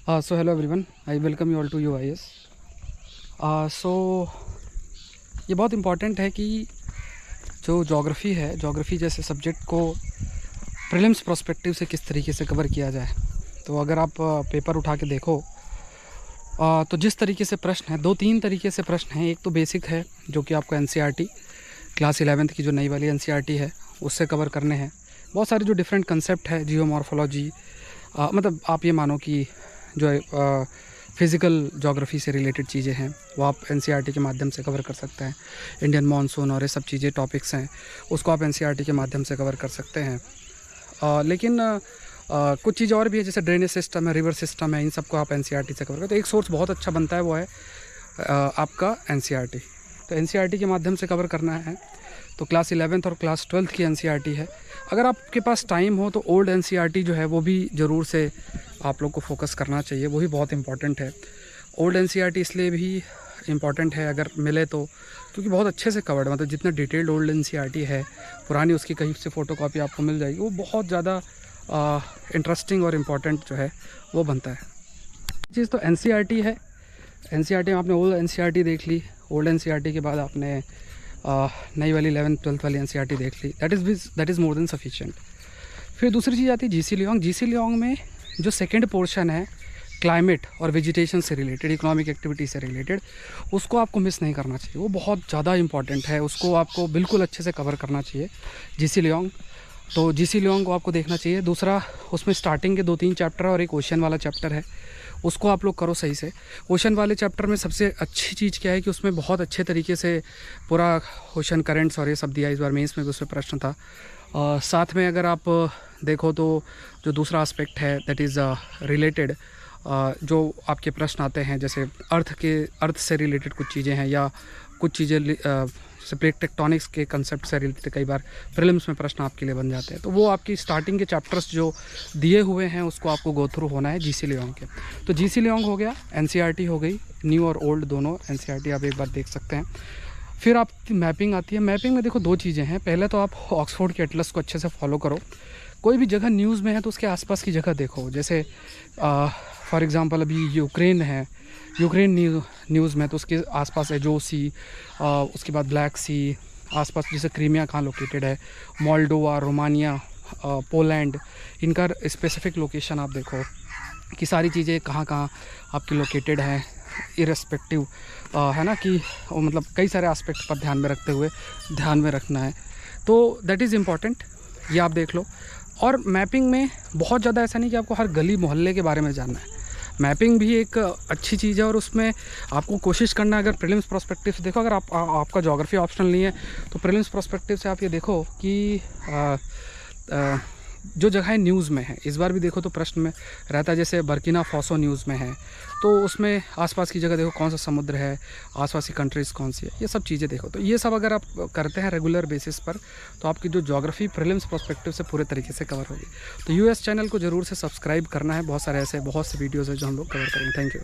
So hello everyone, I welcome you all to UIS. So ये बहुत important है कि जो जोग्राफ़ी है, जोग्राफ़ी जैसे सब्जेक्ट को प्रीलिम्स प्रोस्पेक्टिव से किस तरीके से कवर किया जाए। तो अगर आप पेपर उठा के देखो तो जिस तरीके से प्रश्न है, 2-3 तरीके से प्रश्न हैं। एक तो बेसिक है जो कि आपको NCERT क्लास 11th की जो नई वाली NCERT है उससे कवर करने हैं। बहुत सारे जो डिफरेंट कंसेप्ट है, जियोमॉर्फोलॉजी, मतलब आप ये मानो कि जो फिज़िकल जोग्राफ़ी से रिलेटेड चीज़ें हैं वो आप NCERT के माध्यम से कवर कर सकते हैं। इंडियन मानसून और ये सब चीज़ें टॉपिक्स हैं, उसको आप NCERT के माध्यम से कवर कर सकते हैं। लेकिन कुछ चीज़ और भी है, जैसे ड्रेनेज सिस्टम है, रिवर सिस्टम है, इन सबको आप NCERT से कवर करें तो एक सोर्स बहुत अच्छा बनता है, वो है आपका NCERT। तो NCERT के माध्यम से कवर करना है तो क्लास 11th और क्लास 12th की NCERT है। अगर आपके पास टाइम हो तो ओल्ड NCERT जो है वो भी ज़रूर से आप लोग को फोकस करना चाहिए, वो भी बहुत इंपॉर्टेंट है। ओल्ड NCERT इसलिए भी इम्पॉर्टेंट है अगर मिले तो, क्योंकि बहुत अच्छे से कवर्ड, मतलब जितना डिटेल्ड ओल्ड NCERT है पुरानी, उसकी कहीं से फ़ोटोकॉपी आपको मिल जाएगी, वो बहुत ज़्यादा इंटरेस्टिंग और इम्पॉर्टेंट जो है वो बनता है। चीज़ तो NCERT है। NCERT में आपने ओल्ड NCERT देख ली, ओल्ड NCERT के बाद आपने नई वाली 11th-12th वाली NCERT देख ली, that is more than sufficient. फिर दूसरी चीज़ आती है GC लियोंग। GC लियोंग में जो सेकंड पोर्शन है क्लाइमेट और वेजिटेशन से रिलेटेड, इकोनॉमिक एक्टिविटी से रिलेटेड, उसको आपको मिस नहीं करना चाहिए, वो बहुत ज़्यादा इंपॉर्टेंट है, उसको आपको बिल्कुल अच्छे से कवर करना चाहिए GC लियोंग। तो GC लियोंग को आपको देखना चाहिए। दूसरा, उसमें स्टार्टिंग के 2-3 चैप्टर और एक ओशन वाला चैप्टर है, उसको आप लोग करो सही से। ओशन वाले चैप्टर में सबसे अच्छी चीज़ क्या है कि उसमें बहुत अच्छे तरीके से पूरा ओशन करेंट्स और ये सब दिया। इस बार मेंस में भी उसमें प्रश्न था। साथ में अगर आप देखो तो जो दूसरा एस्पेक्ट है दैट इज़ रिलेटेड, जो आपके प्रश्न आते हैं जैसे अर्थ से रिलेटेड कुछ चीज़ें हैं, या कुछ चीज़ें जैसे प्लेट टेक्टोनिक्स के कंसेप्ट से रिलेटेड कई बार प्रीलिम्स में प्रश्न आपके लिए बन जाते हैं। तो वो आपकी स्टार्टिंग के चैप्टर्स जो दिए हुए हैं उसको आपको गो थ्रू होना है GC लियोंग के। तो GC लियोंग हो गया, NCERT हो गई, न्यू और ओल्ड दोनों NCERT आप एक बार देख सकते हैं। फिर आपकी मैपिंग आती है। मैपिंग में देखो 2 चीज़ें हैं। पहले तो आप ऑक्सफोर्ड के एटलस को अच्छे से फॉलो करो। कोई भी जगह न्यूज़ में है तो उसके आसपास की जगह देखो। जैसे फॉर एग्ज़ाम्पल अभी यूक्रेन है, यूक्रेन न्यूज़ में तो उसके आसपास है जो सी, उसके बाद ब्लैक सी, आसपास जैसे क्रीमिया कहाँ लोकेटेड है, मोल्डोवा, रोमानिया, पोलैंड, इनका स्पेसिफिक लोकेशन आप देखो कि सारी चीज़ें कहाँ कहाँ आपकी लोकेटेड हैं, इरेस्पेक्टिव है ना, कि मतलब कई सारे एस्पेक्ट पर ध्यान में रखते हुए ध्यान में रखना है। तो दैट इज़ इम्पॉर्टेंट, ये आप देख लो। और मैपिंग में बहुत ज़्यादा ऐसा नहीं कि आपको हर गली मोहल्ले के बारे में जानना है। मैपिंग भी एक अच्छी चीज़ है और उसमें आपको कोशिश करना है, अगर प्रीलिम्स प्रोस्पेक्टिव से देखो, अगर आपका ज्योग्राफी ऑप्शनल नहीं है तो प्रीलिम्स प्रोस्पेक्टिव से आप ये देखो कि जो जगह न्यूज़ में है, इस बार भी देखो तो प्रश्न में रहता है, जैसे बर्किना फासो न्यूज़ में है तो उसमें आसपास की जगह देखो कौन सा समुद्र है, आसपास की कंट्रीज़ कौन सी है, ये सब चीज़ें देखो। तो ये सब अगर आप करते हैं रेगुलर बेसिस पर तो आपकी जो ज्योग्राफी प्रीलिम्स प्रोस्पेक्टिव से पूरे तरीके से कवर होगी। तो US चैनल को ज़रूर से सब्सक्राइब करना है, बहुत सारे ऐसे बहुत से वीडियोज़ है जो हम लोग कवर करेंगे। Thank you.